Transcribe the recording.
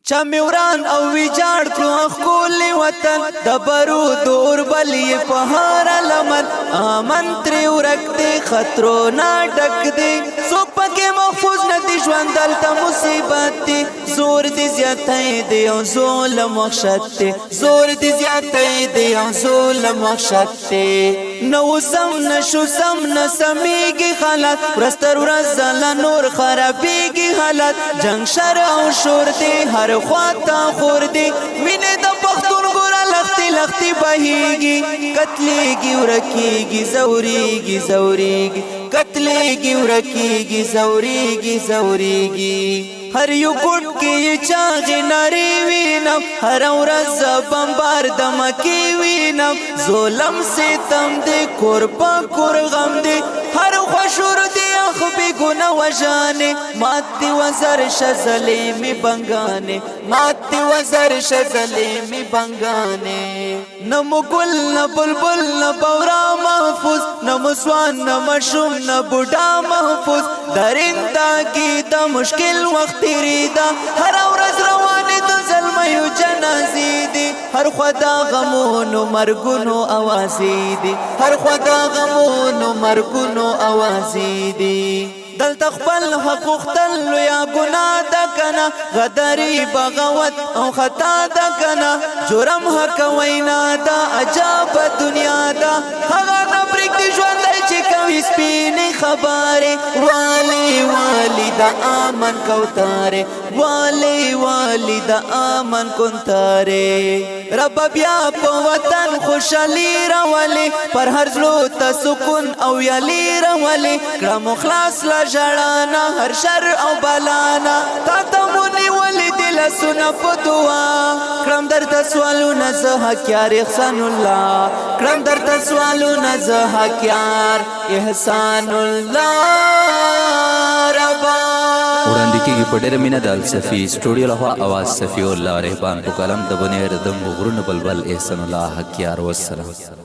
چمیوران او ویجاړ کړو ښکلی وطن د بارود اوربلې په هر لمن امن ترې ورک دی خطرو نه ډک دی څوک پکې محفوظ نه دی ژوند دلته مصیبت دی زور دې زیاتی دی او ظلم وحشت دی زور دې زیاتی دی او ظلم وحشت دی نو سم نشو سم نسمیږي حالات ورځ تر ورځ ځله نور خرابېږي حالات جنګ شر او شور دی هر خواته خور دی وینې د پښتون ګوره لختې لختې بهیږي قتلېږي ورکېږي ځورېږي ځورېږي قتلېږي ورکېږي ځورېږي ځورېږي هر یو ګوټ کې یې چاغې نارې وینم هره ورځ بمبار د مکې وینم ظلم ستم دی کور په کور غم دی هر خوا شور دی اخ بېګونه وژانې مات دې وزر شه ظلمې بنګانې مات دې وزر شه ظلمې بنګانې نه مو ګل نه بلبل نه بورا محفوظ نه مو ځوان نه ماشوم نه بوډا محفوظ درنده کې د مشکل وخت تیریدا هر ورځ روانې د زلمیو جنازې دي هر خوا د غمونو مرګونو اوازې دي هر خوا د غمونو مرګونو اوازې دي دلته خپل حق غوښتل لویه ګناه ده کنه غدري بغاوت او خطا ده کنه جرم حق وینا ده عجبه دنیا ده هغه نه پرېږدي ژوندی چې کوي سپینې خبرې والي والي د امن کوترې والي والي د امن کوترې رب بیا په وطن خوشحالي راولي پر هر زړه ته سکون او یالي راولي کړه مو خلاص له ژړانا هر شر او بلانا تا ته مو نیولې دي لاسونه په دعا کړم درته سوالونه زه حقیار احسان الله کړم درته سوالونه زه حقیار احسان الله ربا وړاندې کېږي په ډېره مینه د الصفي سټوډیو لخوا اواز صفي الله رحبان په قلم د بنیر د غرونه بلبل احسان الله حقیار والسلام.